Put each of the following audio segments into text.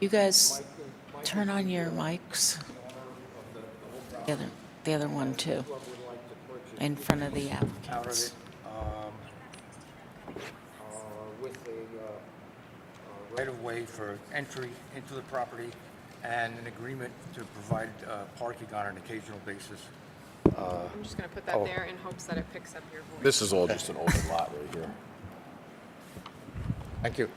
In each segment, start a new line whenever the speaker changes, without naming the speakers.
You guys turn on your mics. The other one too, in front of the
out of
applicants.
it with a right-of-way for entry into the property and an agreement to provide parking on an occasional basis.
I'm just going to put that there in hopes that it picks up your voice.
This is all just an open lot right here.
Thank you.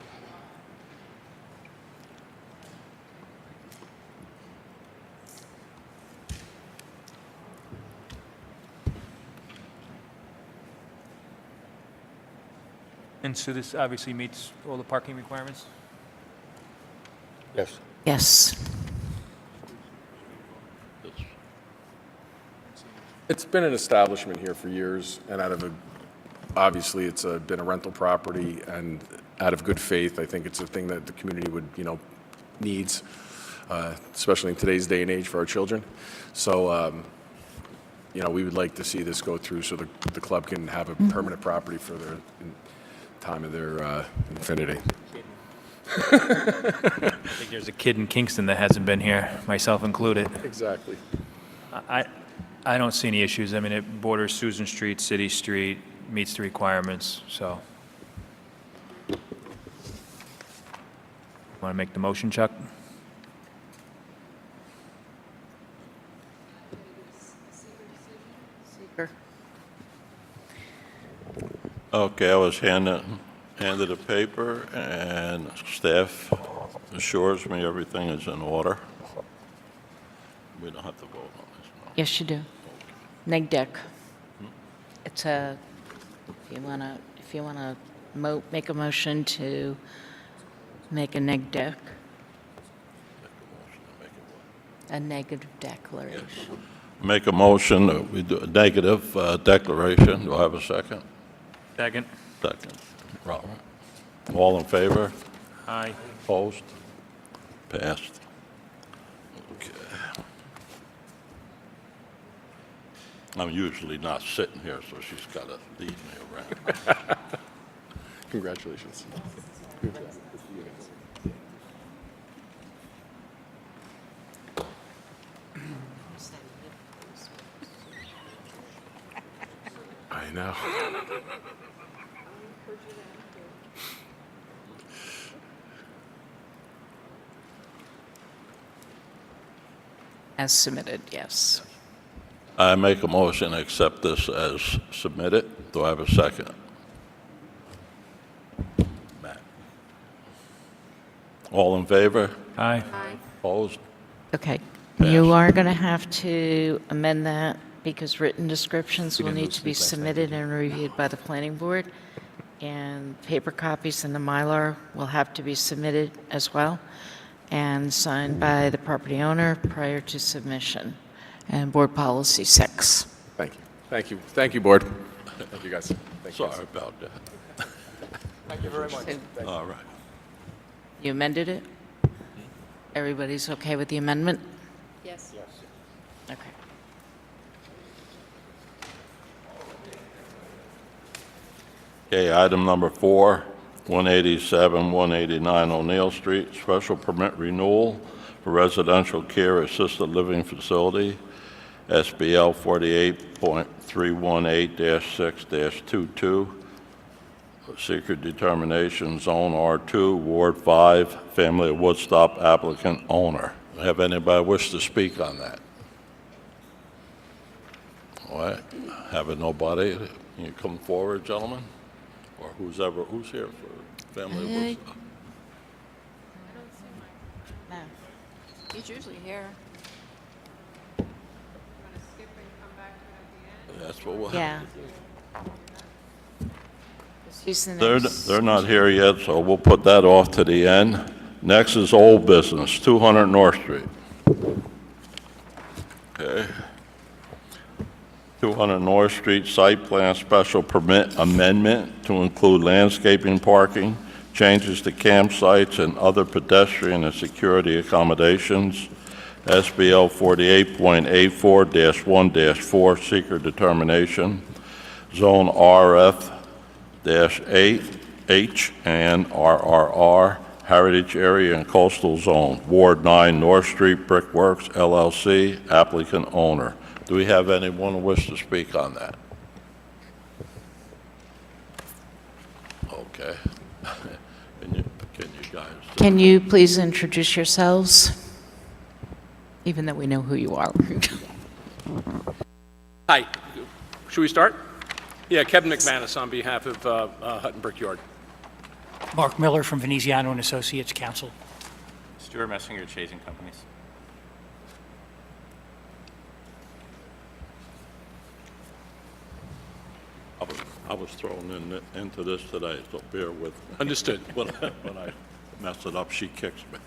And so this obviously meets all the parking requirements?
Yes.
Yes.
It's been an establishment here for years, and obviously, it's been a rental property, and out of good faith, I think it's a thing that the community would, needs, especially in today's day and age for our children. So, we would like to see this go through so the club can have a permanent property for their time of their infinity.
I think there's a kid in Kingston that hasn't been here, myself included.
Exactly.
I don't see any issues. I mean, it borders Susan Street, City Street, meets the requirements, so. Want to make the motion, Chuck?
Seeker.
Okay, I was handed a paper, and staff assures me everything is in order. We don't have to vote on this, no.
Yes, you do. Neg deck. It's if you wanna make a motion to make a neg deck, a negative declaration.
Make a motion that we do a negative declaration. Do I have a second?
Second.
Second. Robert. All in favor?
Aye.
Opposed? Passed. Okay. I'm usually not sitting here, so she's got to lead me around.
Congratulations. Good job. I know.
As submitted, yes.
I make a motion to accept this as submitted. Do I have a second? Matt. All in favor?
Aye.
Aye.
Opposed?
Okay. You are going to have to amend that because written descriptions will need to be submitted and reviewed by the planning board. And paper copies and the Mylar will have to be submitted as well and signed by the property owner prior to submission. And board policy 6.
Thank you. Thank you. Thank you, board. Thank you, guys. Thank you.
Sorry about that.
Thank you very much.
So
All right.
you amended it? Everybody's okay with the amendment?
Yes.
Okay.
Okay, item number 4, 187, 189 O'Neill Street, special permit renewal for residential care assisted living facility, SBL 48.318-6-22, secret determination, Zone R2, Ward 5, Family of Woodstock applicant owner. Have anybody wish to speak on that? All right, having nobody, you come forward, gentlemen? Or who's here for Family of Woodstock?
No. He's usually here.
That's what we'll have.
Yeah. He's the
They're,
next.
they're not here yet, so we'll put that off to the end. Next is old business, 200 North Street. Okay. 200 North Street site plan special permit amendment to include landscaping, parking, changes to campsites, and other pedestrian and security accommodations. SBL 48.84-1-4, seeker determination. Zone RF-8, H, and RRR, Heritage Area and Coastal Zone, Ward 9, North Street Brickworks LLC, applicant owner. Do we have anyone who wishes to speak on that? Okay. Can you guys?
Can you please introduce yourselves? Even though we know who you are.
Hi. Should we start? Yeah, Kevin McManus on behalf of Hutton Brickyard.
Mark Miller from Veneziano and Associates Counsel.
Stuart Messinger, Chasing Companies.
I was thrown into this today, so bear with me.
Understood.
When I mess it up, she kicks me.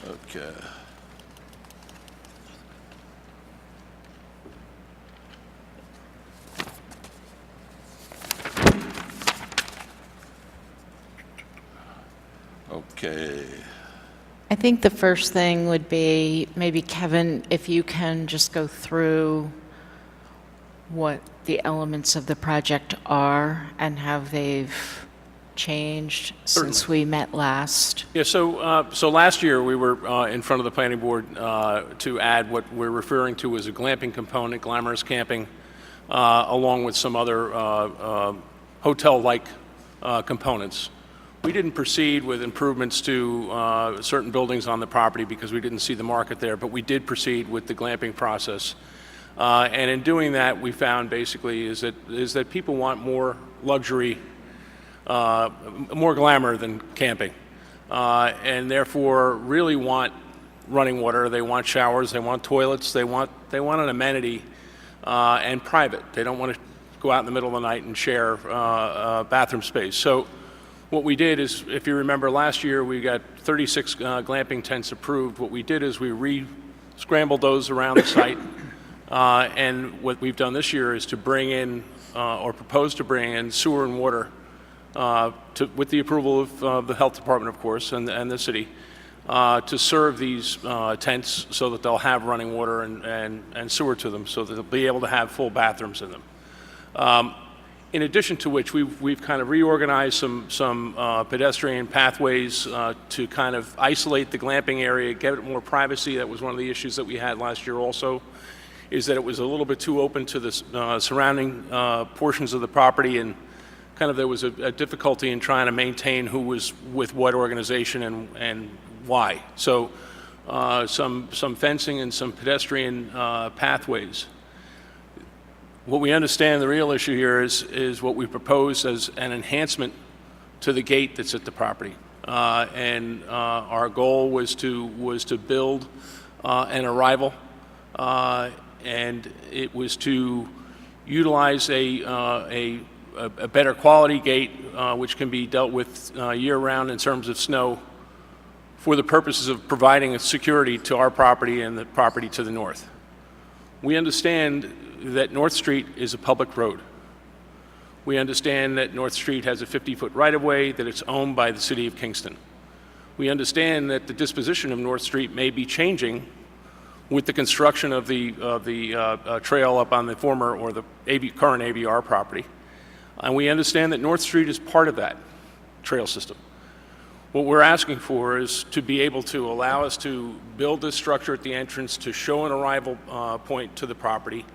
Okay. Okay.
I think the first thing would be, maybe Kevin, if you can just go through what the elements of the project are and how they've changed since we met last.
Yeah, so last year we were in front of the planning board to add what we're referring to as a glamping component, glamorous camping, along with some other hotel-like components. We didn't proceed with improvements to certain buildings on the property because we didn't see the market there, but we did proceed with the glamping process. And in doing that, we found basically is that people want more luxury, more glamour than camping, and therefore really want running water. They want showers. They want toilets. They want an amenity and private. They don't want to go out in the middle of the night and share bathroom space. So what we did is, if you remember last year, we got 36 glamping tents approved. What we did is we re-scrambled those around the site. And what we've done this year is to bring in, or propose to bring in, sewer and water with the approval of the health department, of course, and the city, to serve these tents so that they'll have running water and sewer to them, so that they'll be able to have full bathrooms in them. In addition to which, we've kind of reorganized some pedestrian pathways to kind of isolate the glamping area, get it more privacy. That was one of the issues that we had last year also, is that it was a little bit too open to the surrounding portions of the property, and kind of there was a difficulty in trying to maintain who was with what organization and why. So some fencing and some pedestrian pathways. What we understand the real issue here is what we propose as an enhancement to the gate that's at the property. And our goal was to build an arrival, and it was to utilize a better quality gate, which can be dealt with year-round in terms of snow, for the purposes of providing security to our property and the property to the north. We understand that North Street is a public road. We understand that North Street has a 50-foot right-of-way, that it's owned by the city of Kingston. We understand that the disposition of North Street may be changing with the construction of the trail up on the former or the current ABR property. And we understand that North Street is part of that trail system. What we're asking for is to be able to allow us to build this structure at the entrance to show an arrival point to the property,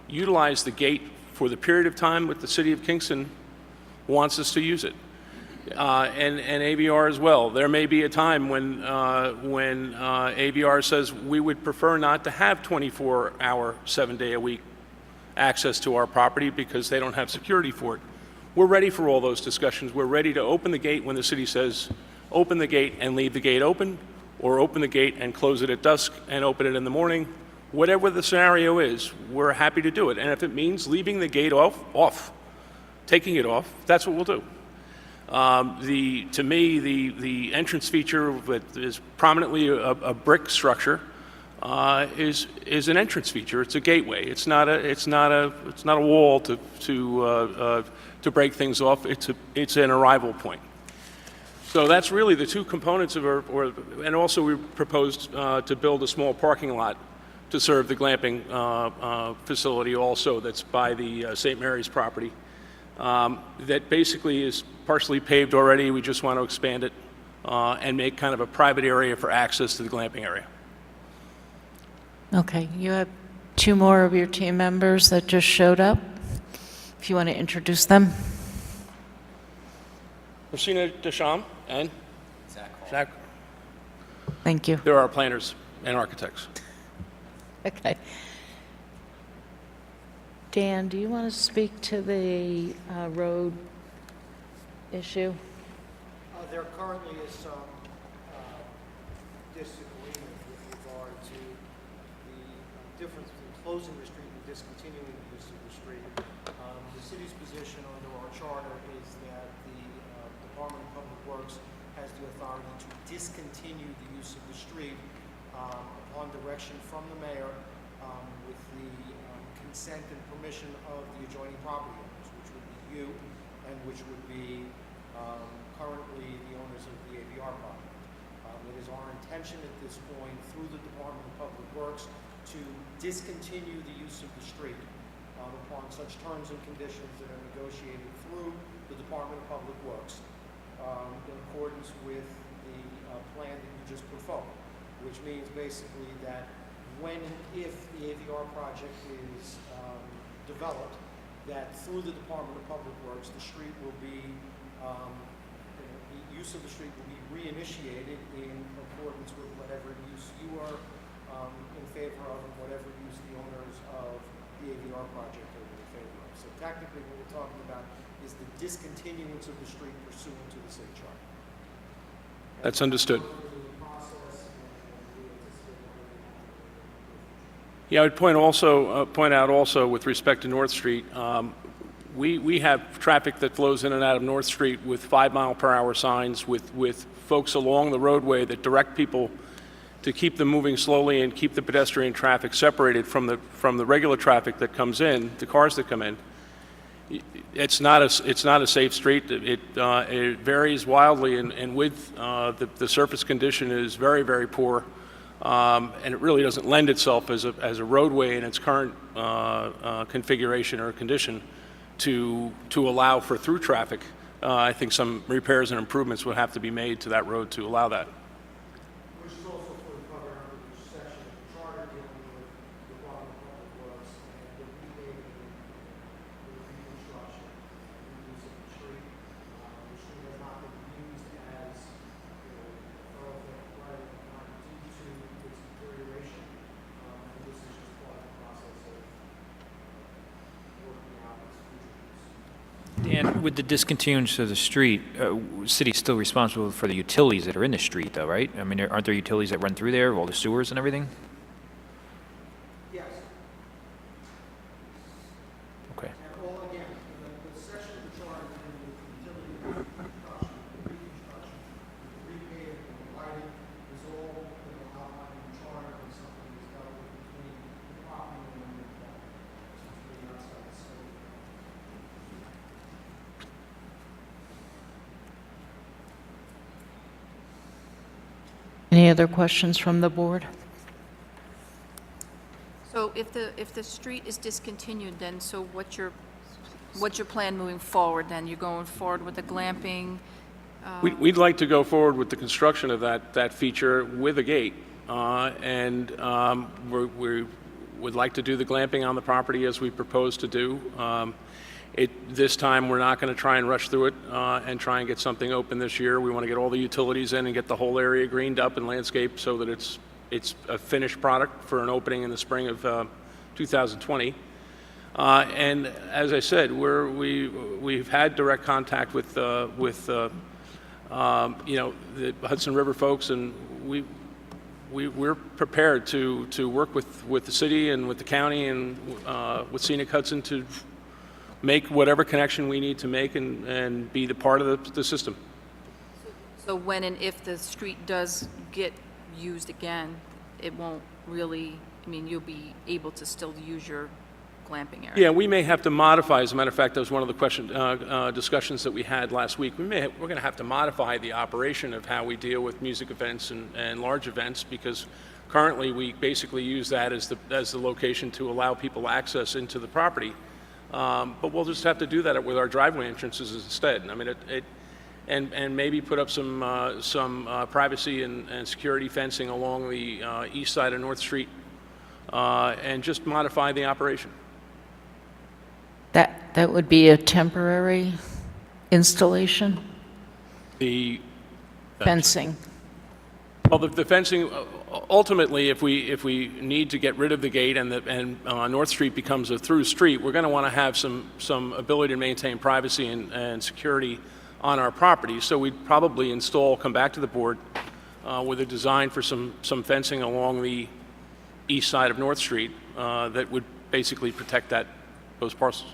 utilize the gate for the period of time that the city of Kingston wants us to use it, and ABR as well. There may be a time when ABR says we would prefer not to have 24-hour, 7-day-a-week access to our property because they don't have security for it. We're ready for all those discussions. We're ready to open the gate when the city says open the gate and leave the gate open, or open the gate and close it at dusk and open it in the morning. Whatever the scenario is, we're happy to do it. And if it means leaving the gate off, taking it off, that's what we'll do. To me, the entrance feature that is prominently a brick structure is an entrance feature. It's a gateway. It's not a wall to break things off. It's an arrival point. So that's really the two components of and also we proposed to build a small parking lot to serve the glamping facility also that's by the St. Mary's property. That basically is partially paved already. We just want to expand it and make kind of a private area for access to the glamping area.
Okay, you have two more of your team members that just showed up. If you want to introduce them.
Christina Deschamps and Zach.
Thank you.
They're our planners and architects.
Okay. Dan, do you want to speak to the road issue?
There currently is some disagreement with regard to the difference between closing the street and discontinuing the use of the street. The city's position under our charter is that the Department of Public Works has the authority to discontinue the use of the street upon direction from the mayor with the consent and permission of the adjoining property owners, which would be you and which would be currently the owners of the AVR property. It is our intention at this point, through the Department of Public Works, to discontinue the use of the street upon such terms and conditions that are negotiated through the Department of Public Works in accordance with the plan that you just put forward, which means basically that when and if the AVR project is developed, that through the Department of Public Works, the street will be the use of the street will be reinitiated in accordance with whatever use you are in favor of and whatever use the owners of the AVR project are in favor of. So technically what we're talking about is the discontinuance of the street pursuant to the city charter.
That's understood. Yeah, I would point out also with respect to North Street, we have traffic that flows in and out of North Street with 5-mile-per-hour signs with folks along the roadway that direct people to keep them moving slowly and keep the pedestrian traffic separated from the regular traffic that comes in, the cars that come in. It's not a safe street. It varies wildly, and with the surface condition is very, very poor. And it really doesn't lend itself as a roadway in its current configuration or condition to allow for through traffic. I think some repairs and improvements would have to be made to that road to allow that.
Which is also fully covered under the section of the charter dealing with the Department of Public Works and the repaving, the reconstruction, the use of the street. The street has not been used as thoroughfare right due to its deterioration, and this is just part of the process of working out its future use.
And with the discontinuance of the street, city's still responsible for the utilities that are in the street, though, right? I mean, aren't there utilities that run through there, all the sewers and everything?
Yes.
Okay.
And all, again, the section of the charter dealing with utility reconstruction, the repaving, the lighting is all outlined in the charter and something is dealt with between the property owner and the developer. So it's really outside the scope.
Any other questions from the board?
So if the street is discontinued, then so what's your plan moving forward then? You're going forward with the glamping?
We'd like to go forward with the construction of that feature with a gate. And we would like to do the glamping on the property as we propose to do. This time, we're not going to try and rush through it and try and get something open this year. We want to get all the utilities in and get the whole area greened up and landscaped so that it's a finished product for an opening in the spring of 2020. And as I said, we've had direct contact with the Hudson River folks, and we're prepared to work with the city and with the county and with Scenic Hudson to make whatever connection we need to make and be the part of the system.
So when and if the street does get used again, it won't really, I mean, you'll be able to still use your glamping area?
Yeah, we may have to modify, as a matter of fact, that was one of the discussions that we had last week. We're going to have to modify the operation of how we deal with music events and large events, because currently we basically use that as the location to allow people access into the property. But we'll just have to do that with our driveway entrances instead. I mean, and maybe put up some privacy and security fencing along the east side of North Street, and just modify the operation.
That would be a temporary installation?
The
Fencing?
Well, the fencing, ultimately, if we need to get rid of the gate and North Street becomes a through street, we're going to want to have some ability to maintain privacy and security on our property. So we'd probably come back to the board with a design for some fencing along the east side of North Street that would basically protect those parcels.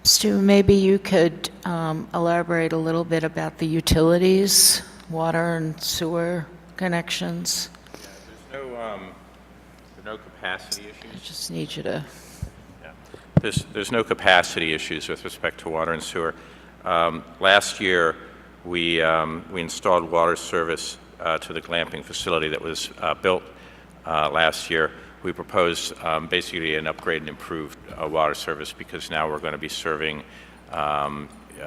Stu, maybe you could elaborate a little bit about the utilities, water and sewer connections.
There's no capacity
I
issues.
just need you to,
There's no capacity issues with respect to water and sewer. Last year, we installed water service to the glamping facility that was built last year. We proposed basically an upgrade and improved water service because now we're going to be serving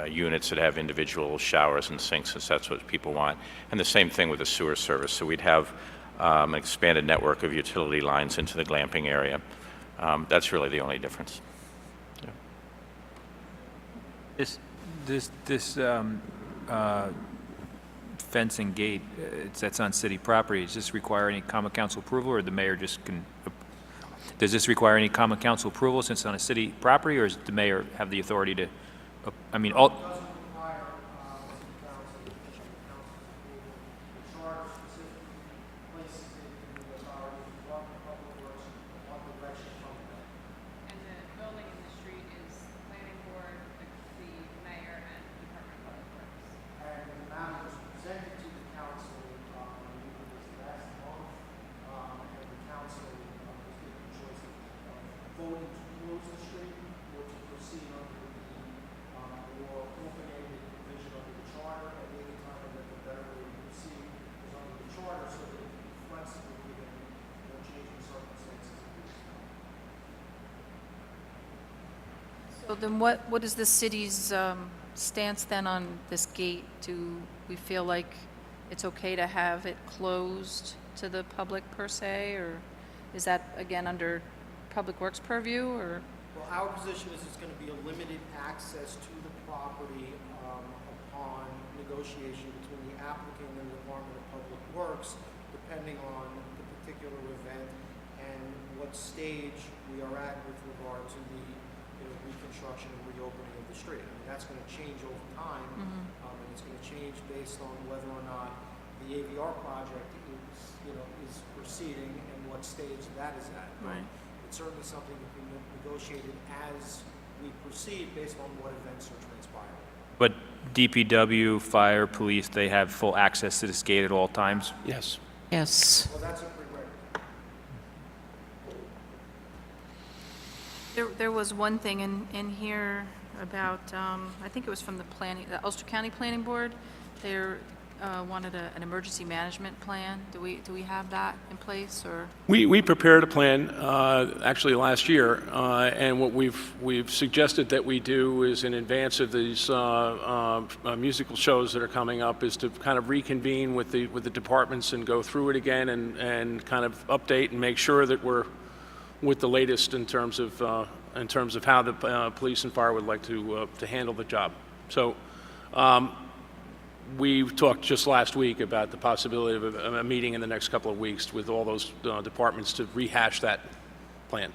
units that have individual showers and sinks, since that's what people want. And the same thing with the sewer service. So we'd have an expanded network of utility lines into the glamping area. That's really the only difference.
This fencing gate, that's on city property, does this require any common council approval, or the mayor just can, does this require any common council approval since it's on a city property, or does the mayor have the authority to, I mean, all,
Doesn't require city council, official council's approval. The charter specifically places it in the authority of the Department of Public Works on direction from the mayor.
And the building in the street is planning board, the mayor, and Department of Public Works.
And the matter was presented to the council, I believe it was last month, and the council was given the choice of voting to close the street or to proceed under the or open-ended provision under the charter. At any time, that the better way to proceed is under the charter, so that it can be flexible given changing circumstances at this time.
So then what is the city's stance then on this gate? Do we feel like it's okay to have it closed to the public per se, or is that again under Public Works purview, or?
Well, our position is it's going to be a limited access to the property upon negotiation between the applicant and the Department of Public Works, depending on the particular event and what stage we are at with regard to the reconstruction and reopening of the street. I mean, that's going to change over time, and it's going to change based on whether or not the AVR project is proceeding and what stage that is at.
Right.
It's certainly something that can be negotiated as we proceed based on what events are transpiring.
but DPW, fire, police, they have full access to this gate at all times?
Yes.
yes.
Well, that's a prerequisite.
There was one thing in here about, I think it was from the Ulster County Planning Board. They wanted an emergency management plan. Do we have that in place, or?
We prepared a plan actually last year, and what we've suggested that we do is in advance of these musical shows that are coming up is to kind of reconvene with the departments and go through it again and kind of update and make sure that we're with the latest in terms of how the police and fire would like to handle the job. So. We talked just last week about the possibility of a meeting in the next couple of weeks with all those departments to rehash that plan.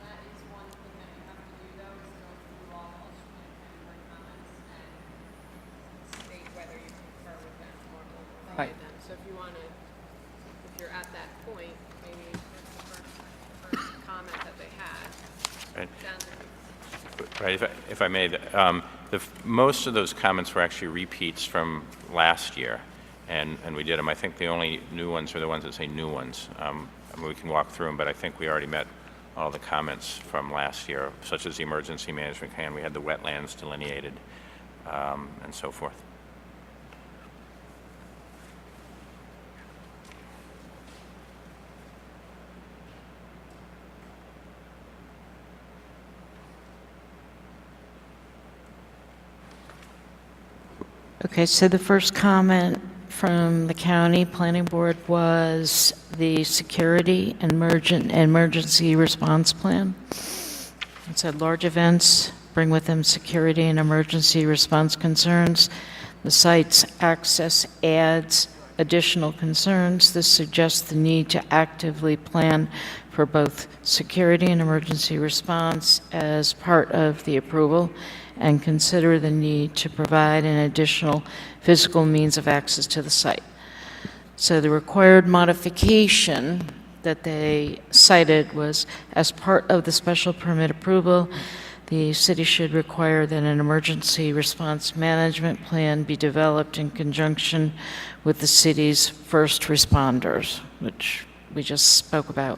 That is one thing that you have to do, though, is go through all the Ulster County comments and state whether you concur with them or override
Right.
them. So if you want to, if you're at that point, maybe that's the first comment that they had.
Right.
Down there.
Right, if I may, most of those comments were actually repeats from last year, and we did them. I think the only new ones are the ones that say new ones. I mean, we can walk through them, but I think we already met all the comments from last year, such as the emergency management plan. We had the wetlands delineated, and so forth.
Okay, so the first comment from the county planning board was the security and emergency response plan. It said large events bring with them security and emergency response concerns. The site's access adds additional concerns. This suggests the need to actively plan for both security and emergency response as part of the approval, and consider the need to provide an additional physical means of access to the site. So the required modification that they cited was, as part of the special permit approval, the city should require that an emergency response management plan be developed in conjunction with the city's first responders, which we just spoke about.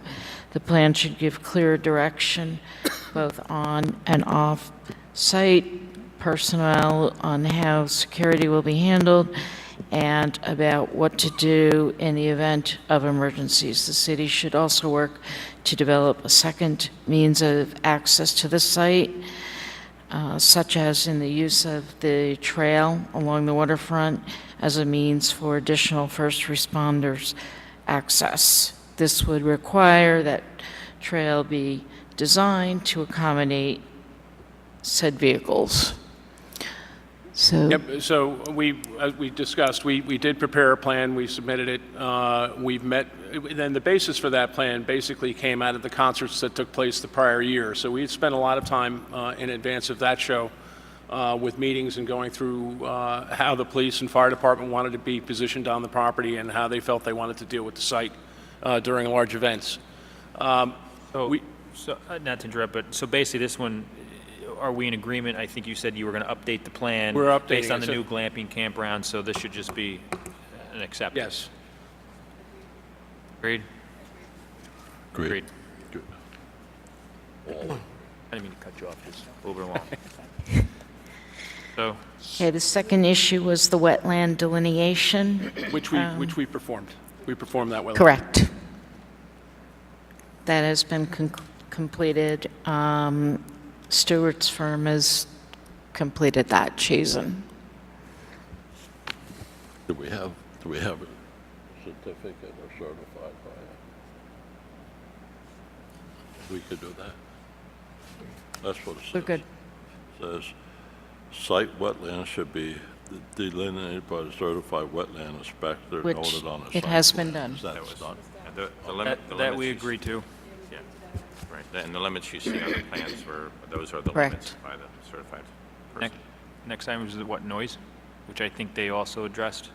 The plan should give clear direction, both on and off site personnel, on how security will be handled and about what to do in the event of emergencies. The city should also work to develop a second means of access to the site, such as in the use of the trail along the waterfront as a means for additional first responders access. This would require that trail be designed to accommodate said vehicles. So,
Yep, so as we discussed, we did prepare a plan, we submitted it, we've met, then the basis for that plan basically came out of the concerts that took place the prior year. So we spent a lot of time in advance of that show with meetings and going through how the police and fire department wanted to be positioned on the property and how they felt they wanted to deal with the site during large events.
So, not to interrupt, but so basically this one, are we in agreement? I think you said you were going to update the plan.
We're updating
based on
it,
the
so-
new glamping campground, so this should just be an acceptance.
Yes.
Agreed?
Agreed.
I didn't mean to cut you off, just move it along. So,
okay, the second issue was the wetland delineation.
Which we performed. We performed that well.
Correct. That has been completed. Stewart's firm has completed that, Chazen.
Do we have a certificate or certified by it? We could do that. That's what it says.
We're good.
It says, site wetlands should be delineated by the certified wetland inspector
Which
noted on the site.
it has been done.
That's done.
The limit, the
that
limits
we
you
agree to.
Yeah, right. And the limits you see on the plans those are the
Correct.
limits by the certified
Next,
person.
next item is what, noise? Which I think they also addressed.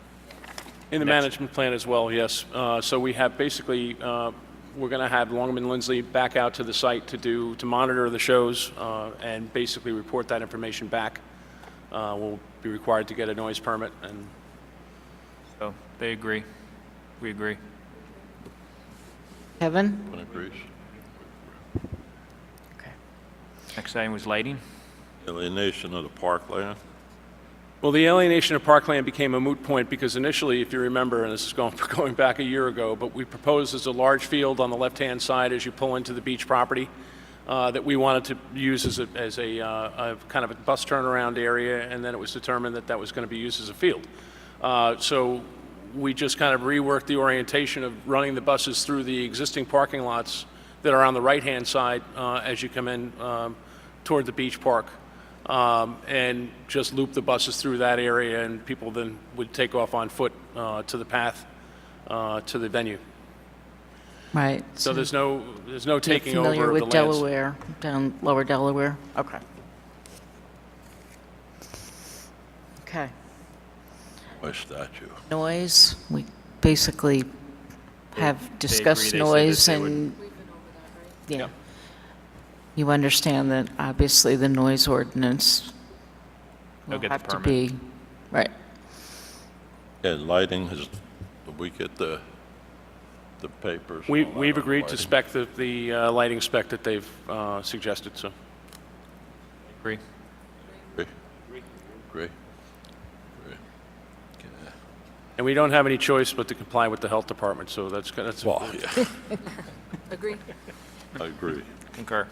In the
Next.
management plan as well, yes. So we have basically, we're going to have Longman Lindsley back out to the site to monitor the shows and basically report that information back. We'll be required to get a noise permit, and
So they agree. We agree.
Kevin?
Everyone agrees?
Okay.
Next item was lighting.
Alienation of the parkland.
well, the alienation of parkland became a moot point because initially, if you remember, and this is going back a year ago, but we proposed as a large field on the left-hand side as you pull into the beach property that we wanted to use as a kind of a bus turnaround area, and then it was determined that that was going to be used as a field. So we just kind of reworked the orientation of running the buses through the existing parking lots that are on the right-hand side as you come in toward the beach park, and just loop the buses through that area, and people then would take off on foot to the path to the venue.
Right.
So there's no taking
You're familiar
over of the
with
lands.
Delaware, down lower Delaware? Okay. Okay.
By statute.
Noise, we basically have
They
discussed
agree. They said
noise
that they would-
and, yeah.
Yep.
You understand that obviously the noise ordinance
They'll
will
get the
have to
permit.
be, right.
And lighting, did we get the papers? and all that
We've
on
agreed to
lighting?
spec the lighting spec that they've suggested, so.
Agree.
Agree? Agree?
And we don't have any choice but to comply with the health department, so that's
Well, yeah,
Agree.
I agree.
Concur.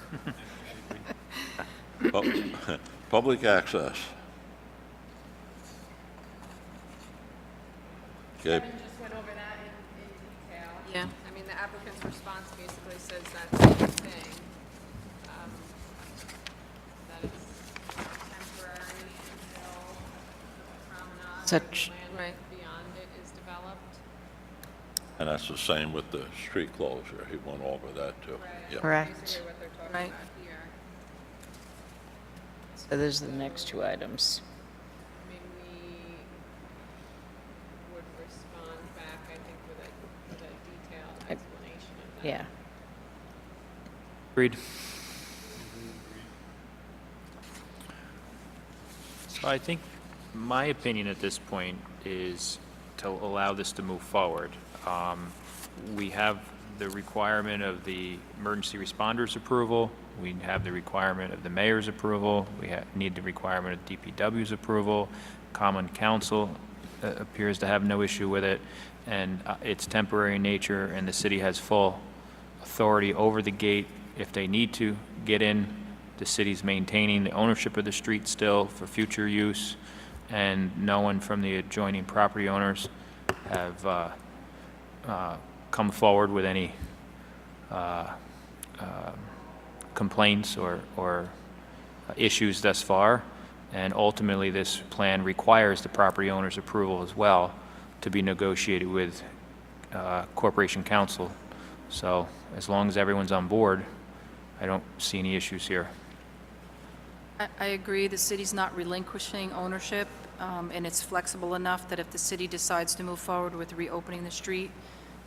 Public access. Okay.
Kevin just went over that in detail.
Yeah.
I mean, the applicant's response basically says that same thing. That it's temporary until the promenade
Such-
and
Right.
land beyond it is developed.
And that's the same with the street closure. He went over that too. Yeah.
Correct.
Basically what they're talking
Right.
about here.
So those are the next two items.
I mean, we would respond back, I think, with a detailed explanation of that.
Yeah.
Agreed. So I think my opinion at this point is to allow this to move forward. We have the requirement of the emergency responders approval. We have the requirement of the mayor's approval. We need the requirement of DPW's approval. Common Council appears to have no issue with it, and it's temporary in nature, and the city has full authority over the gate if they need to get in. The city's maintaining the ownership of the street still for future use, and no one from the adjoining property owners have come forward with any complaints or issues thus far. And ultimately, this plan requires the property owner's approval as well to be negotiated with Corporation Council. So as long as everyone's on board, I don't see any issues here.
I agree, the city's not relinquishing ownership, and it's flexible enough that if the city decides to move forward with reopening the street,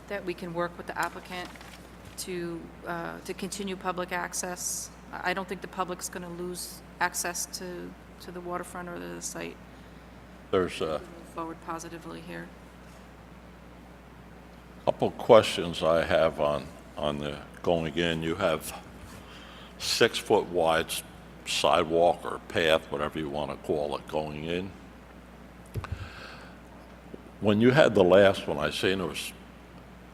that we can work with the applicant to continue public access. I don't think the public's going to lose access to the waterfront or the site.
There's a
Move forward positively here.
couple questions I have on the going in. You have 6-foot wide sidewalk or path, whatever you want to call it, going in. When you had the last one, I seen it was,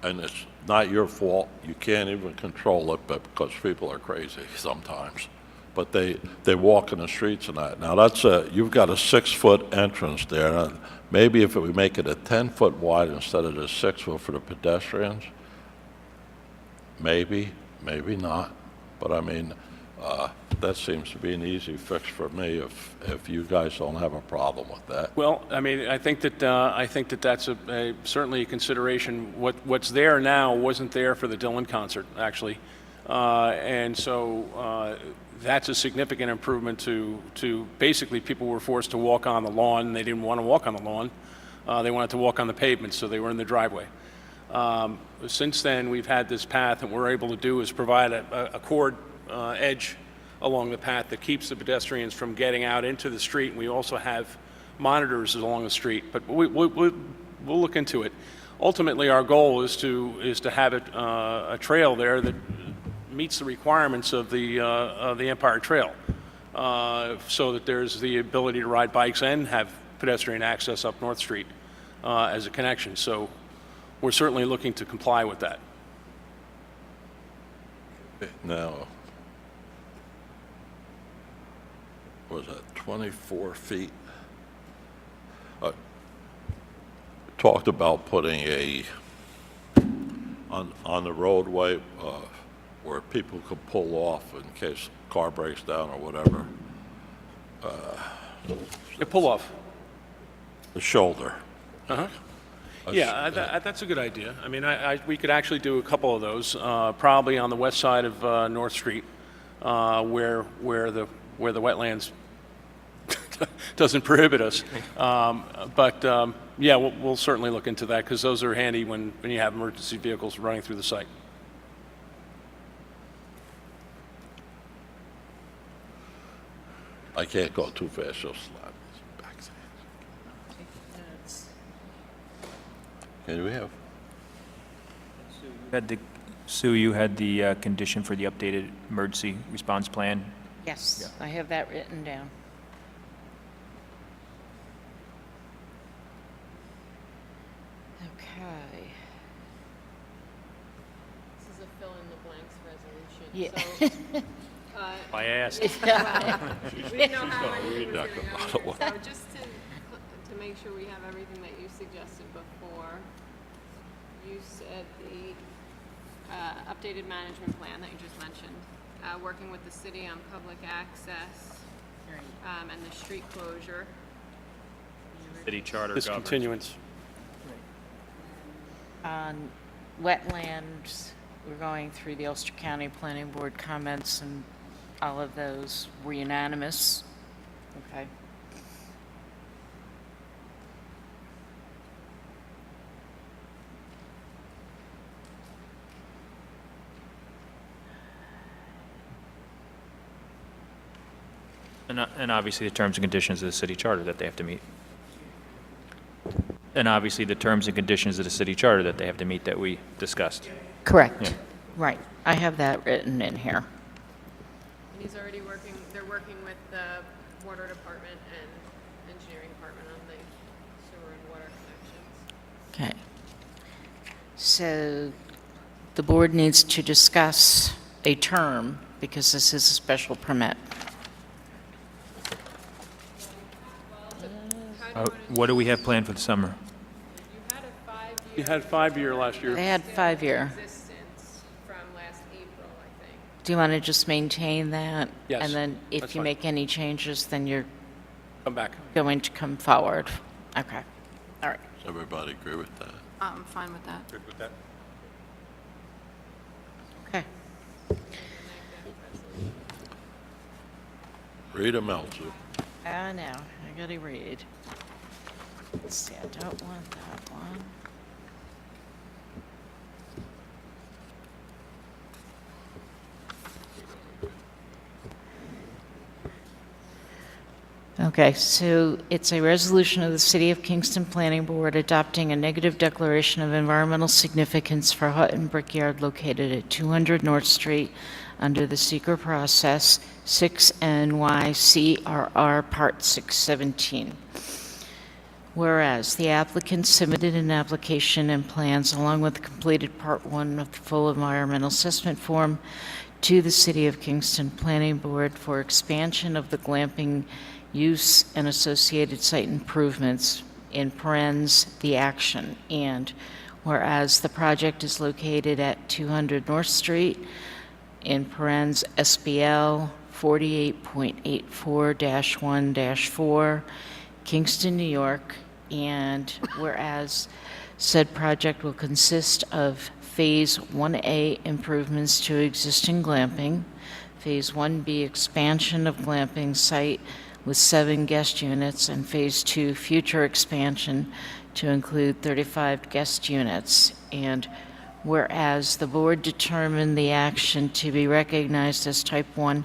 and it's not your fault, you can't even control it, but because people are crazy sometimes. But they walk in the streets and that. Now that's you've got a 6-foot entrance there. Now, maybe if we make it a 10-foot wide instead of the 6-foot for the pedestrians, maybe not. But I mean, that seems to be an easy fix for me if you guys don't have a problem with that.
Well, I mean, I think that that's certainly a consideration. What's there now wasn't there for the Dylan concert, actually, and so that's a significant improvement to basically people were forced to walk on the lawn, and they didn't want to walk on the lawn. They wanted to walk on the pavement, so they were in the driveway. Since then, we've had this path, and what we're able to do is provide a cord edge along the path that keeps the pedestrians from getting out into the street. And we also have monitors along the street, but we'll look into it. Ultimately, our goal is to have it a trail there that meets the requirements of the Empire Trail, so that there's the ability to ride bikes and have pedestrian access up North Street as a connection. So we're certainly looking to comply with that.
Now, was that 24 feet? Talked about putting on the roadway where people could pull off in case a car breaks down or whatever.
Pull off.
The shoulder.
Yeah, that's a good idea. I mean, we could actually do a couple of those, probably on the west side of North Street, where the wetlands doesn't prohibit us. But yeah, we'll certainly look into that because those are handy when you have emergency vehicles running through the site.
I can't go too fast, you'll slap me. Can we have?
Sue, you had the condition for the updated emergency response plan.
Yes, I have that written down. Okay.
This is a fill-in-the-blanks resolution.
Yeah.
So,
I asked.
we didn't know how many was going to go here. So just to make sure we have everything that you suggested before. You said the updated management plan that you just mentioned, working with the city on public access, and the street closure.
City charter governs.
Discontinuance.
On wetlands, we're going through the Ulster County Planning Board comments, and all of those were unanimous. Okay.
And obviously the terms and conditions of the city charter that they have to meet. And obviously the terms and conditions of the city charter that they have to meet that we discussed.
Correct.
Yeah.
Right. I have that written in here.
And he's already working, they're working with the water department and engineering department on the sewer and water connections.
Okay. So the board needs to discuss a term because this is a special permit.
What do we have planned for the summer?
You had a 5-year
You had 5-year last year.
They had 5-year.
existence from last April, I think.
Do you want to just maintain that?
Yes,
And then if
that's
you
fine.
make any changes, then you're
Come back.
going to come forward. Okay. All right.
Does everybody agree with that?
I'm fine with that.
Good with that?
Okay.
Rita Meltzer.
Now, I gotta read. Let's see, I don't want that one. Okay, so it's a resolution of the City of Kingston Planning Board adopting a negative declaration of environmental significance for Hutton Brickyard located at 200 North Street under the seeker process 6NYCRR Part 617. Whereas the applicant submitted an application and plans along with the completed Part 1 of the full environmental assessment form to the City of Kingston Planning Board for expansion of the glamping use and associated site improvements, in parens, the action, and whereas the project is located at 200 North Street, in parens, SBL 48.84-1-4, Kingston, New York, and whereas said project will consist of Phase 1A improvements to existing glamping, Phase 1B expansion of glamping site with 7 guest units, and Phase 2 future expansion to include 35 guest units. And whereas the board determined the action to be recognized as Type 1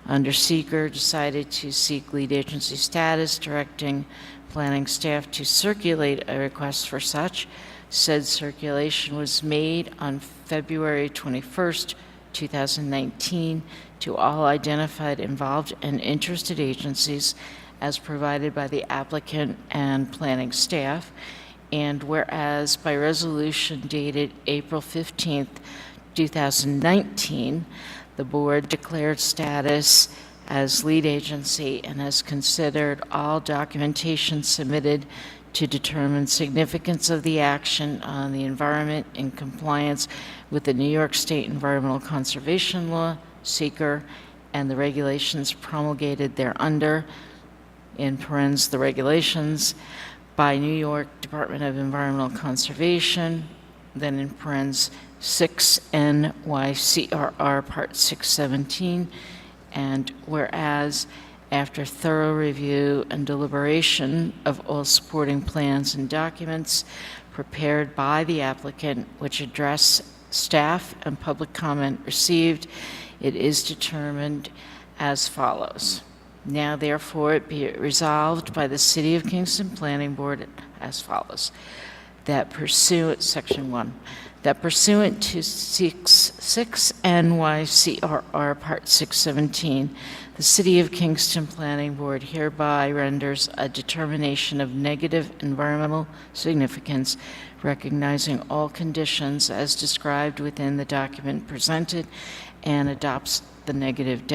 under seeker, decided to seek lead agency status, directing planning staff to circulate a request for such. Said circulation was made on February 21st, 2019, to all identified involved and interested agencies as provided by the applicant and planning staff. And whereas by resolution dated April 15th, 2019, the board declared status as lead agency and has considered all documentation submitted to determine significance of the action on the environment in compliance with the New York State Environmental Conservation Law, seeker, and the regulations promulgated thereunder, in parens, the regulations, by New York Department of Environmental Conservation, then in parens 6NYCRR Part 617, and whereas after thorough review and deliberation of all supporting plans and documents prepared by the applicant which address staff and public comment received, it is determined as follows. Now therefore it be it resolved by the City of Kingston Planning Board as follows. That pursuant, Section 1, that pursuant to 6 NYCRR Part 617, the City of Kingston Planning Board hereby renders a determination of negative environmental significance, recognizing all conditions as described within the document presented, and adopts the negative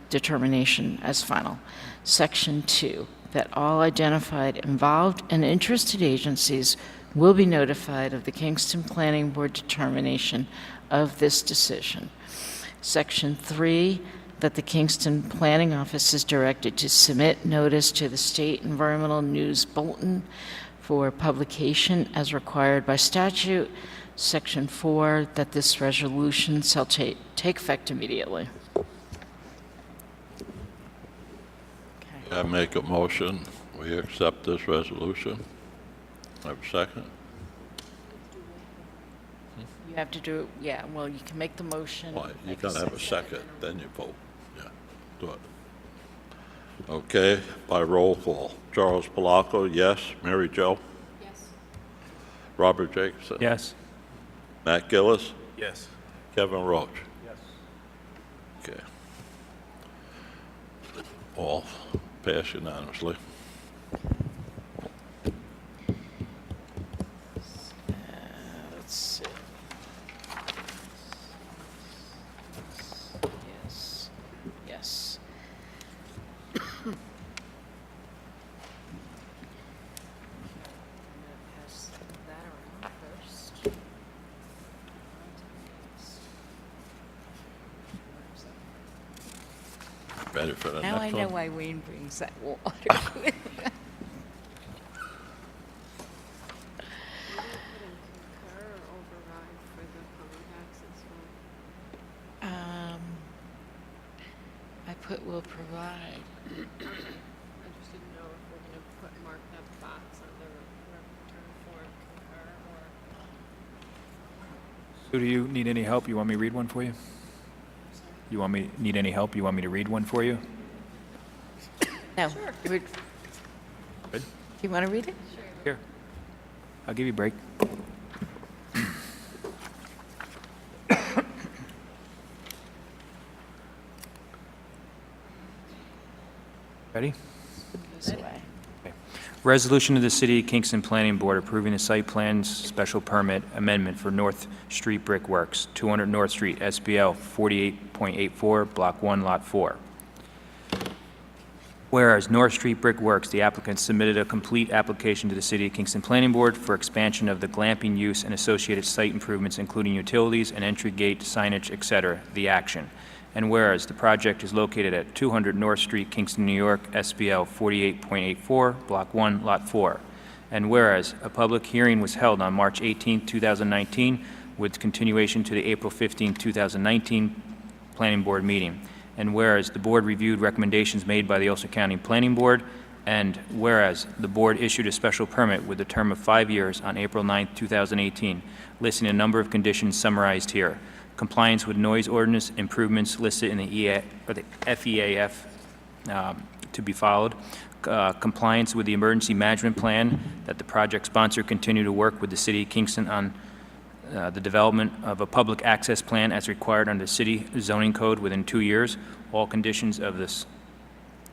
determination as final. Section 2. that all identified involved and interested agencies will be notified of the Kingston Planning Board determination of this decision. Section 3, that the Kingston Planning Office is directed to submit notice to the State Environmental News Bulletin for publication as required by statute. Section 4, that this resolution shall take effect immediately.
I make a motion, we accept this resolution. Have a second?
You have to do it, yeah, well, you can make the motion.
Why, you
make
gotta have a
second.
second, then you vote. Yeah, do it. Okay, by roll call. Charles Palaco, yes. Mary Jo?
Yes.
Robert Jacobson?
Yes.
Matt Gillis?
Yes.
Kevin Roach?
Yes.
Okay. All pass unanimously.
Let's see. Yes, yes. I'm gonna pass that around first.
Ready for the
Now I
next
know
one?
why Wayne brings that water with him.
You didn't put in concur or override for the public access one?
I put will provide.
I just didn't know if we're gonna mark that box on the return form concur or.
So do you need any help? You want me to read one for you? You want me, need any help? You want me to read one for you?
No. Good.
Good.
You want to read it?
Here. I'll give you a break. Ready?
This way.
Resolution of the City of Kingston Planning Board approving the site plans special permit amendment for North Street Brick Works, 200 North Street, SBL 48.84, Block 1, Lot 4. Whereas North Street Brick Works, the applicant submitted a complete application to the City of Kingston Planning Board for expansion of the glamping use and associated site improvements, including utilities and entry gate, signage, etc., the action. And whereas the project is located at 200 North Street, Kingston, New York, SBL 48.84, Block 1, Lot 4. And whereas a public hearing was held on March 18, 2019, with continuation to the April 15, 2019 Planning Board meeting. And whereas the board reviewed recommendations made by the Ulster County Planning Board, and whereas the board issued a special permit with a term of 5 years on April 9, 2018, listing a number of conditions summarized here. Compliance with noise ordinance improvements listed in the FEAF to be followed. Compliance with the emergency management plan, that the project sponsor continue to work with the City of Kingston on the development of a public access plan as required under the city zoning code within 2 years. All conditions of this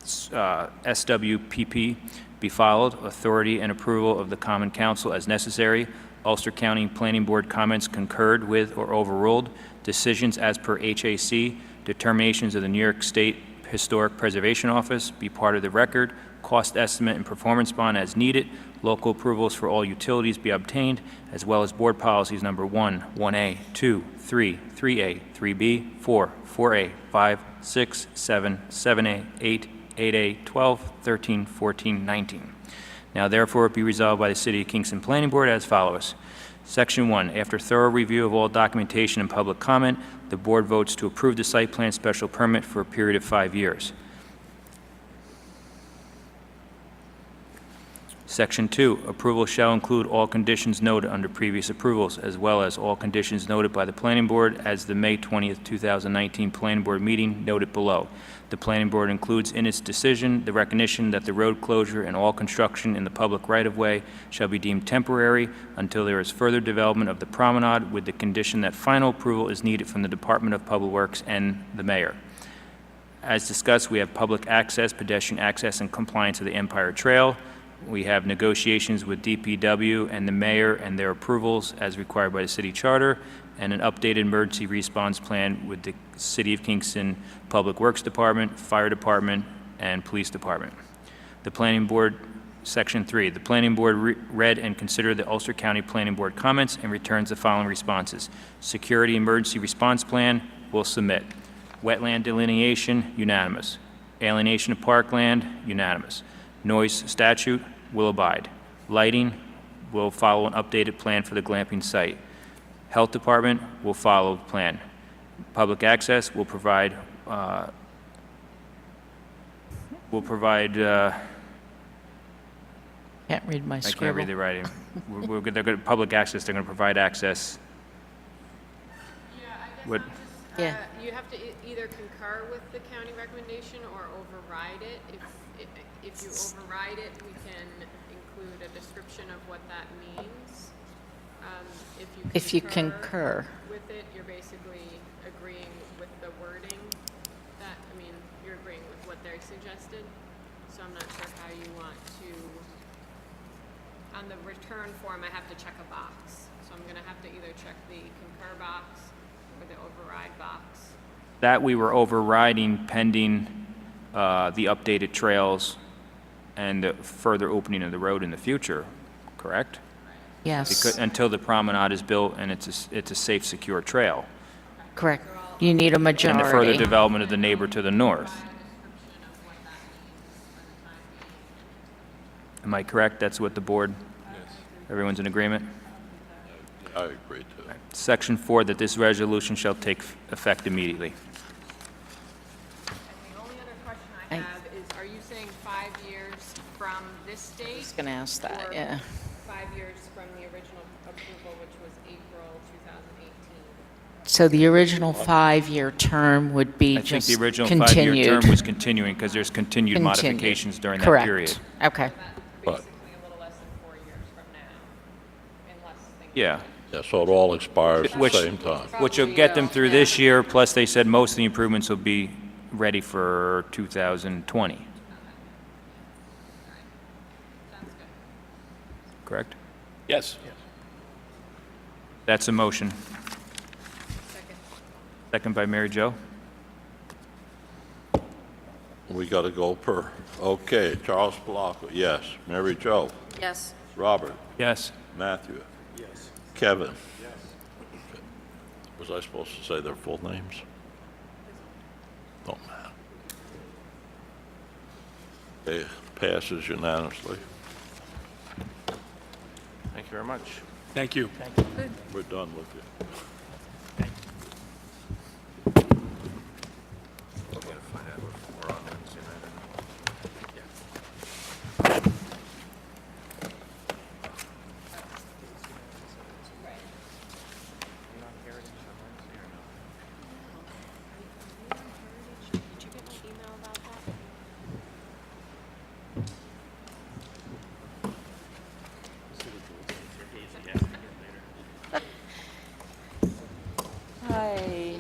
SWPP be followed. Authority and approval of the Common Council as necessary. Ulster County Planning Board comments concurred with or overruled. Decisions as per HAC. Determinations of the New York State Historic Preservation Office be part of the record. Cost estimate and performance bond as needed. Local approvals for all utilities be obtained, as well as board policies number 1, 1A, 2, 3, 3A, 3B, 4, 4A, 5, 6, 7, 7A, 8, 8A, 12, 13, 14, 19. Now therefore be resolved by the City of Kingston Planning Board as follows. Section 1, after thorough review of all documentation and public comment, the board votes to approve the site plan special permit for a period of 5 years. Section 2, approval shall include all conditions noted under previous approvals, as well as all conditions noted by the Planning Board as the May 20th, 2019 Planning Board meeting noted below. The Planning Board includes in its decision the recognition that the road closure and all construction in the public right-of-way shall be deemed temporary until there is further development of the promenade, with the condition that final approval is needed from the Department of Public Works and the Mayor. As discussed, we have public access, pedestrian access, and compliance of the Empire Trail. We have negotiations with DPW and the mayor and their approvals as required by the city charter, and an updated emergency response plan with the City of Kingston Public Works Department, Fire Department, and Police Department. The Planning Board, Section 3, the Planning Board read and considered the Ulster County Planning Board comments and returns the following responses. Security Emergency Response Plan, will submit. Wetland delineation, unanimous. Alienation of parkland, unanimous. Noise statute, will abide. Lighting, will follow an updated plan for the glamping site. Health Department will follow the plan. Public access will provide,
Can't read my
I can't
scribble.
read the writing. They're going to, public access, they're going to provide access. What,
Yeah.
You have to either concur with the county recommendation or override it. If you override it, we can include a description of what that means.
If you concur.
with it, you're basically agreeing with the wording that, I mean, you're agreeing with what they suggested. So I'm not sure how you want to, on the return form, I have to check a box. So I'm gonna have to either check the concur box or the override box.
that we were overriding pending the updated trails and the further opening of the road in the future, correct?
Yes,
Until the promenade is built and it's a safe, secure trail.
correct. You need a
And the further
majority.
development of the neighbor to the north. Am I correct? That's what the board, everyone's in agreement?
I agree to that.
Section 4, that this resolution shall take effect immediately.
And the only other question I have is, are you saying 5 years from this date?
I was going to ask that,
or
yeah.
5 years from the original approval, which was April 2018?
So the original 5-year term would be
I think
just
the original
continued.
5-year term was continuing because there's continued
Continued.
modifications during that
Correct.
period.
Okay.
But-
Basically a little less than 4 years from now, unless things.
Yeah.
Yeah, so it all expires at the
Which-
same time.
Which will get them through this year, plus they said most of the improvements will be ready for 2020.
Sounds good.
Correct?
Yes.
That's a motion.
Second.
Second by Mary Jo.
We got to go per. Okay, Charles Palaka, yes. Mary Jo,
Yes.
Robert,
Yes.
Matthew. Yes. Kevin. Yes. Was I supposed to say their full names? Don't matter. It passes unanimously.
Thank you very much.
Thank you.
We're done with you.
Did you get my email about that?
Hi.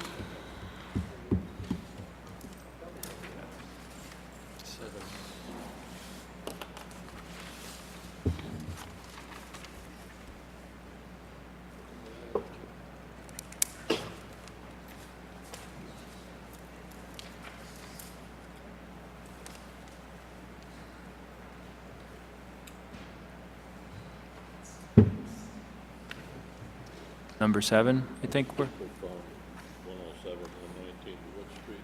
Number 7, I think we're,
107 and 19 Wood Street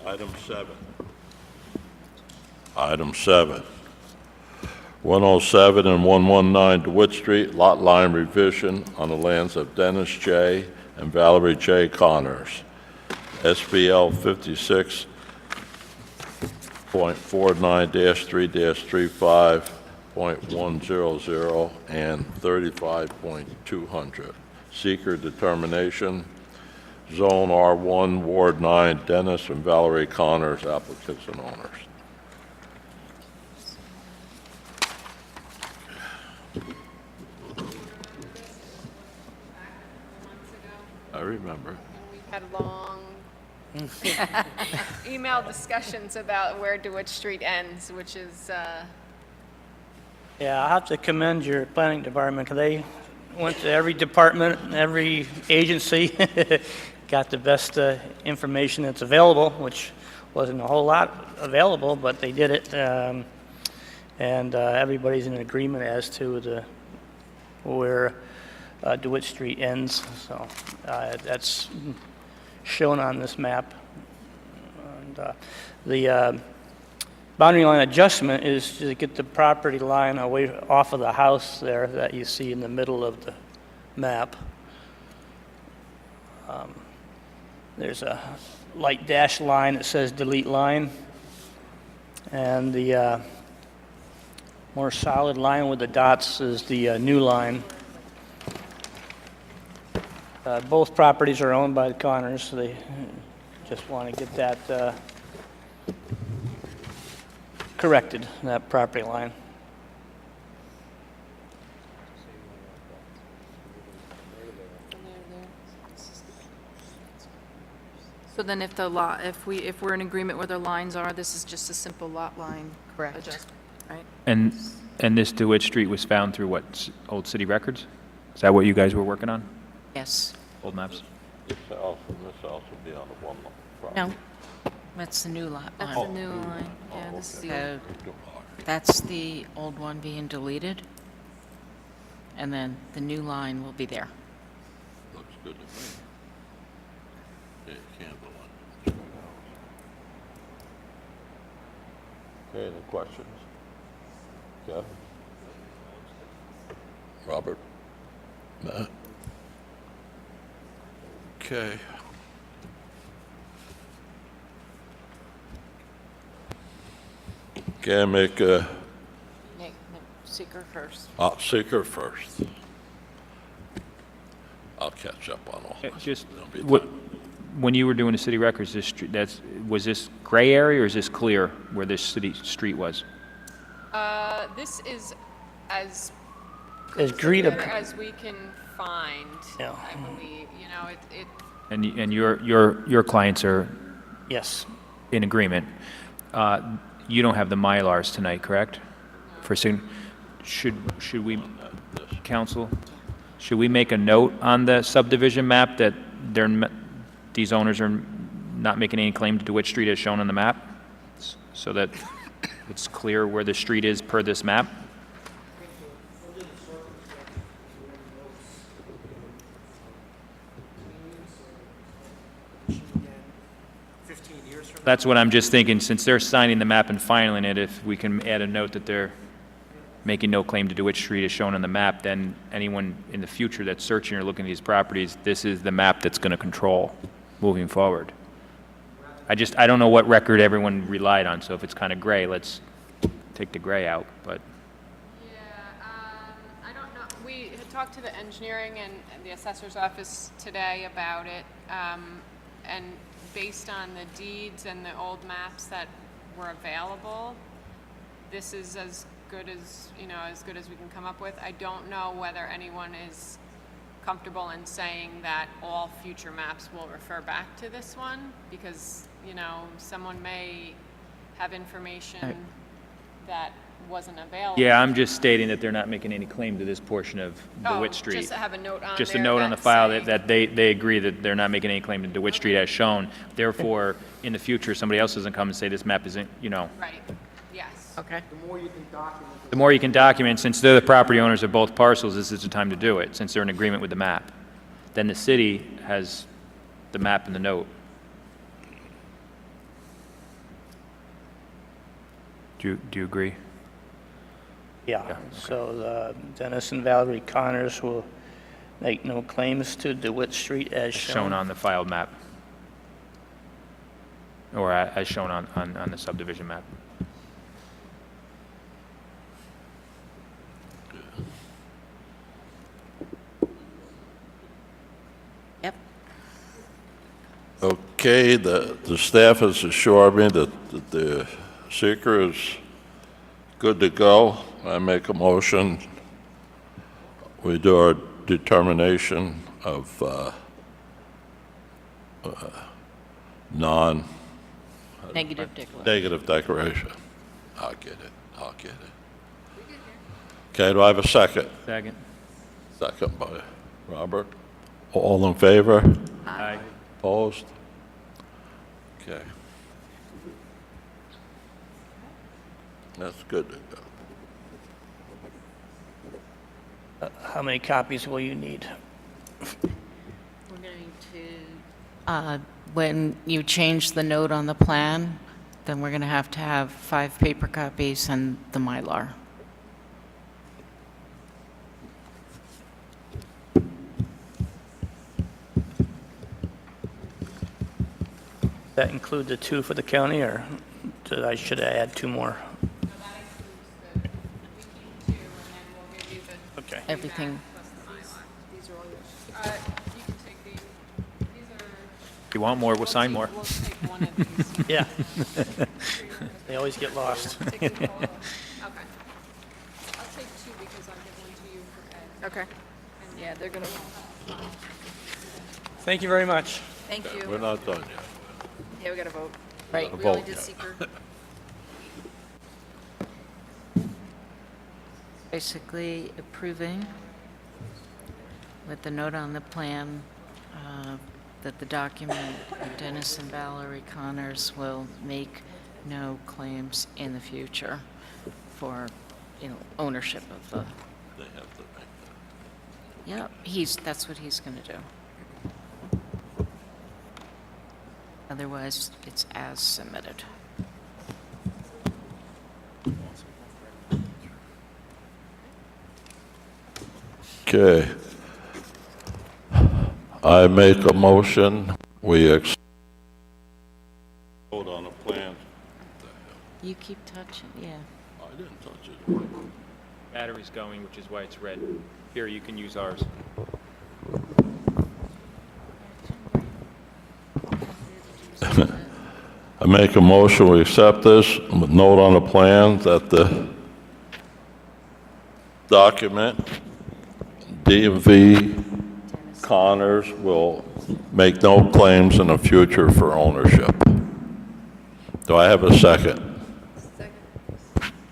here? Item 7. Item 7. 107 and 119 DeWitt Street, lot line revision on the lands of Dennis J. and Valerie J. Connors. SBL 56.49-3-35.100 and 35.200. Seeker determination, Zone R1, Ward 9, Dennis and Valerie Connors, applicants and owners. I remember.
We had long email discussions about where DeWitt Street ends, which is,
Yeah, I have to commend your planning department, because they went to every department, every agency, got the best information that's available, which wasn't a whole lot available, but they did it. And everybody's in agreement as to where DeWitt Street ends. So that's shown on this map. And the boundary line adjustment is to get the property line away off of the house there that you see in the middle of the map. There's a light dashed line that says delete line, and the more solid line with the dots is the new line. Both properties are owned by the Connors, so they just want to get that corrected, that property line.
So then if if we're in agreement where the lines are, this is just a simple lot line
Correct.
adjustment, right?
And this DeWitt Street was found through what, old city records? Is that what you guys were working on?
Yes.
Old maps?
This house will be on the one lot.
No, that's the new lot
That's
line.
the new line. Yeah, this is the
So
old.
that's the old one being deleted, and then the new line will be there.
Looks good to me. Yeah, Campbell one. Okay, any questions? Kevin? Robert? Matt? Okay. Okay, make a
Seeker first.
seeker first. I'll catch up on all this.
Just,
There'll be
what,
time.
when you were doing the city records, this street, was this gray area or is this clear where this city street was?
This is as
As green
clear as we can find,
Yeah.
I believe. You know, it
And your clients are
Yes.
in agreement. You don't have the Mylars tonight, correct? For should we, council, should we make a note on the subdivision map that these owners are not making any claim to DeWitt Street as shown on the map? So that it's clear where the street is per this map? That's what I'm just thinking, since they're signing the map and filing it, if we can add a note that they're making no claim to DeWitt Street as shown on the map, then anyone in the future that's searching or looking at these properties, this is the map that's going to control moving forward. I don't know what record everyone relied on, so if it's kind of gray, let's take the gray out, but.
I don't know. We had talked to the engineering and the assessor's office today about it, and based on the deeds and the old maps that were available, this is as good as we can come up with. I don't know whether anyone is comfortable in saying that all future maps will refer back to this one, because, someone may have information that wasn't available.
Yeah, I'm just stating that they're not making any claim to this portion of DeWitt Street.
Just to have a note on
Just a
there
note on the
that's
file
saying-
that they agree that they're not making any claim to DeWitt Street as shown. Therefore, in the future, somebody else doesn't come and say this map isn't,
Right, yes.
Okay.
The more you can document,
The more you can document, since they're the property owners of both parcels, this is the time to do it, since they're in agreement with the map. Then the city has the map and the note. Do you agree?
Yeah. So Dennis and Valerie Connors will make no claims to DeWitt Street as
Shown on the filed map. Or as shown on the subdivision map.
Yep.
Okay, the staff has assured me that the seeker is good to go. I make a motion. We do our determination of
Negative declaration.
negative declaration. I'll get it. Okay, do I have a second?
Second.
Second by Robert. All in favor?
Aye.
Opposed? Okay. That's good to go.
How many copies will you need?
We're going to, when you change the note on the plan, then we're going to have 5 paper copies and the Mylar.
That include the 2 for the county, or should I add 2 more?
So that includes we keep 2, and then we'll give you the
Okay.
Everything.
plus the Mylar. These are all yours. You can take these are.
If you want more, we'll sign more.
We'll take one of these.
Yeah. They always get lost.
Take the photo. Okay. I'll take 2 because I'll give one to you for Ed.
Okay. Yeah, they're gonna,
Thank you very much.
thank you.
We're not done yet.
Yeah, we gotta vote.
Right.
We only
vote,
did
yeah.
seeker.
Basically approving with the note on the plan that the document, Dennis and Valerie Connors will make no claims in the future for, ownership of the,
They have to make that.
yep, that's what he's going to do. Otherwise, it's as submitted.
Okay. I make a motion, we vote on the plan.
You keep touching, yeah.
I didn't touch it.
Battery's going, which is why it's red. Here, you can use ours.
I make a motion, we accept this, with note on the plan that the document, DMV Connors will make no claims in the future for ownership. Do I have a second?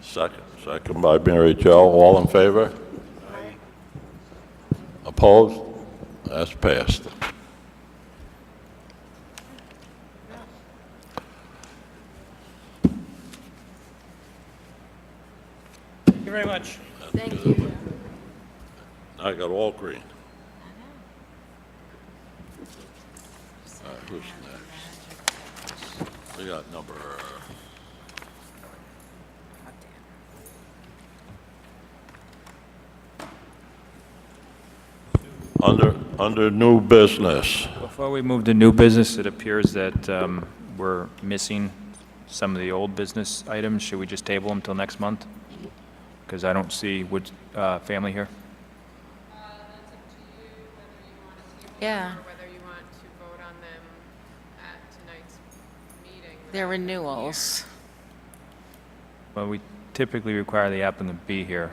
Second by Mary Jo. All in favor? Opposed? That's passed.
Thank you very much.
Thank you.
I got all green. All right, who's next? We got number... Under new business.
Before we move to new business, it appears that we're missing some of the old business items. Should we just table them till next month? Because I don't see Wood family here.
That's up to you, whether you want to table
Yeah.
them or whether you want to vote on them at tonight's meeting.
They're renewals.
Well, we typically require the applicant be here.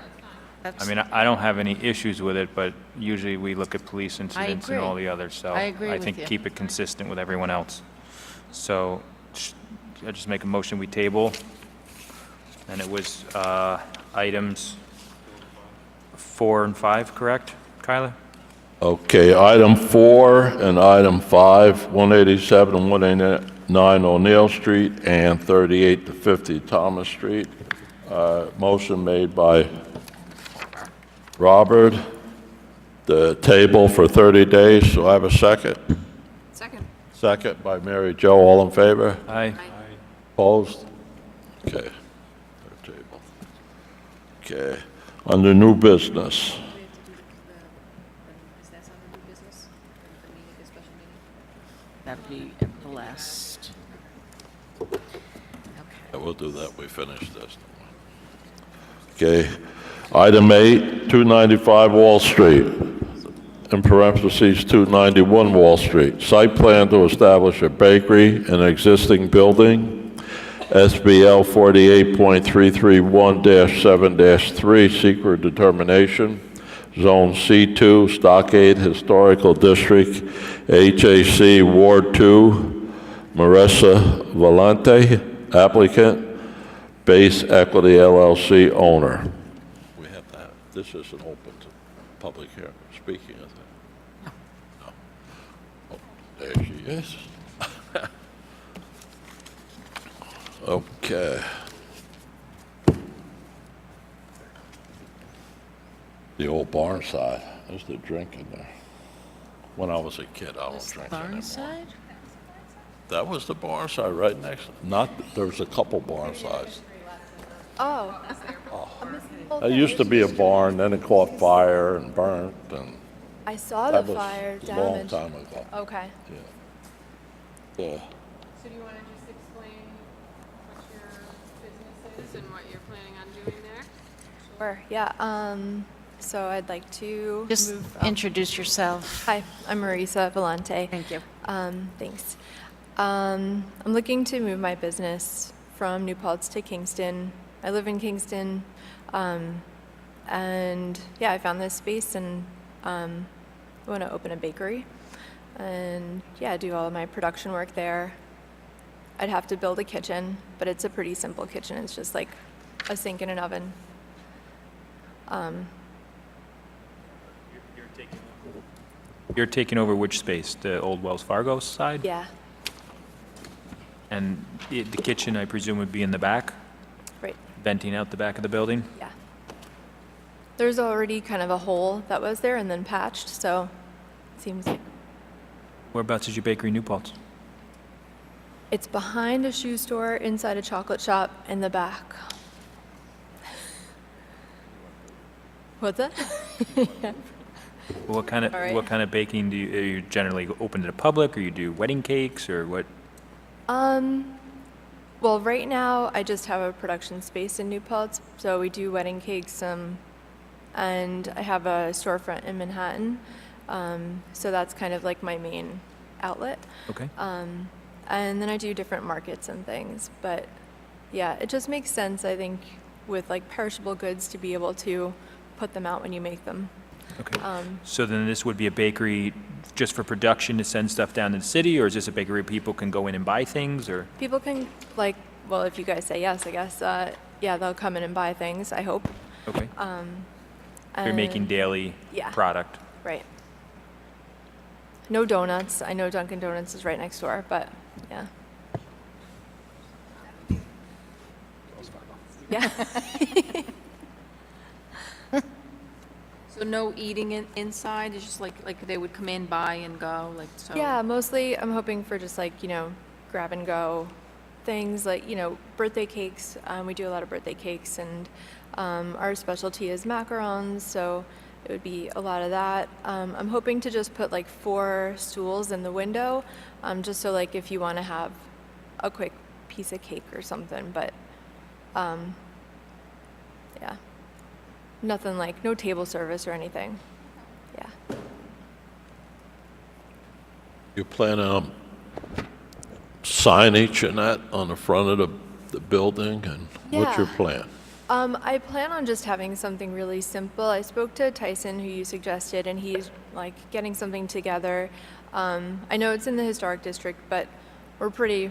I
That's,
mean, I don't have any issues with it, but usually we look at police incidents and
agree.
all the others, so
I agree
I
with
think
you.
keep it consistent with everyone else. So I just make a motion, we table, and it was items 4 and 5, correct, Kyla?
Okay, item 4 and item 5, 187 and 189 O'Neill Street and 38 to 50 Thomas Street. Motion made by Robert, the table for 30 days, so I have a second.
Second.
Second by Mary Jo, all in favor?
Aye.
Opposed? Okay. Third table. Okay, under new business.
Is that under new business? The meeting, the special meeting?
that'd be at the last. Okay.
Yeah, we'll do that, we finish this. Okay, item 8, 295 Wall Street, in parentheses, 291 Wall Street. Site plan to establish a bakery in an existing building, SBL 48.331-7-3, secret determination, Zone C2, Stockade Historical District, HAC Ward 2, Marissa Valente, applicant, Base Equity LLC owner. We have that. This isn't open to public hearing. Speaking of that. No. There she is. Okay. The old barn side. There's the drink in there. When I was a kid, I don't drink anymore.
Barnside?
That was the barn side right next. Not, there was a couple barn sides.
Oh.
There used to be a barn, then it caught fire and burnt, and
I saw the
that was
fire
a long
damage.
time ago.
Okay.
Yeah.
So do you want to just explain what your business is and what you're planning on doing there?
Sure. Yeah. So I'd like to
Just
move.
introduce yourself.
Hi, I'm Marisa Vellante.
Thank you.
Thanks. I'm looking to move my business from New Paltz to Kingston. I live in Kingston, and yeah, I found this space and I want to open a bakery, and yeah, do all of my production work there. I'd have to build a kitchen, but it's a pretty simple kitchen. It's just like a sink and an oven.
You're taking over which space? The old Wells Fargo side?
Yeah,
And the kitchen, I presume, would be in the back,
right.
venting out the back of the building?
Yeah. There's already kind of a hole that was there and then patched, so it seems like
Whereabouts is your bakery, New Paltz?
it's behind a shoe store, inside a chocolate shop, in the back. What's that?
What kind of
All right.
what kind of baking do you, are you generally open to the public, or you do wedding cakes, or what?
Well, right now I just have a production space in New Paltz, so we do wedding cakes, and I have a storefront in Manhattan, so that's kind of like my main outlet.
Okay.
And then I do different markets and things, but yeah, it just makes sense, I think, with like perishable goods to be able to put them out when you make them.
Okay. So then this would be a bakery just for production to send stuff down to the city, or is this a bakery where people can go in and buy things, or?
People can, like, well, if you guys say yes, I guess, yeah, they'll come in and buy things, I hope.
Okay. You're making
And-
daily
Yeah.
product.
Right. No donuts. I know Dunkin' Donuts is right next door, but yeah. Yeah.
So no eating inside, it's just like they would come in, buy and go, like, so?
Yeah, mostly I'm hoping for just like, grab and go things like, birthday cakes. We do a lot of birthday cakes, and our specialty is macarons, so it would be a lot of that. I'm hoping to just put like 4 stools in the window, just so like if you want to have a quick piece of cake or something, but yeah. Nothing like, no table service or anything. Yeah.
You plan on signage and that on the front of the building, and what's your
Yeah.
plan?
I plan on just having something really simple. I spoke to Tyson, who you suggested, and he's like getting something together. I know it's in the historic district, but we're pretty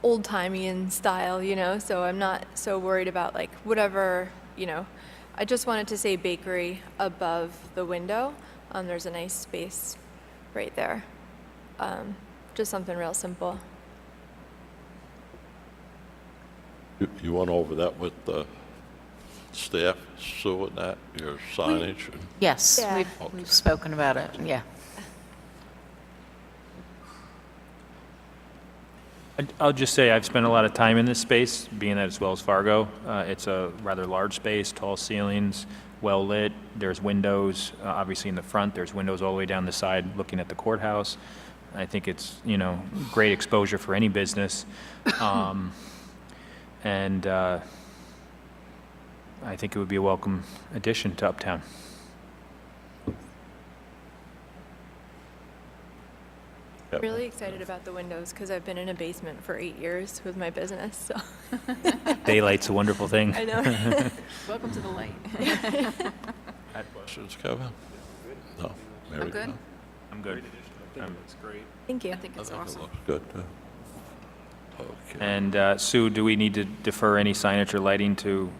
old-timey in style, so I'm not so worried about like whatever, I just wanted to say bakery above the window. There's a nice space right there. Just something real simple.
You went over that with the staff, Sue, and that, your signage? and-
Yes,
Yeah.
we've spoken about it, yeah.
I'll just say I've spent a lot of time in this space, being that it's Wells Fargo. It's a rather large space, tall ceilings, well lit. There's windows, obviously in the front. There's windows all the way down the side looking at the courthouse. I think it's, great exposure for any business. And I think it would be a welcome addition to Uptown.
Yep.
Really excited about the windows because I've been in a basement for 8 years with my business, so.
Daylight's a wonderful thing.
I know.
Welcome to the light.
Questions, Kevin? No? Mary?
I'm good.
No?
I'm good.
Thank you.
I think
I
it's
think it
awesome.
looks good, too. Okay.
And Sue, do we need to defer any signage or lighting to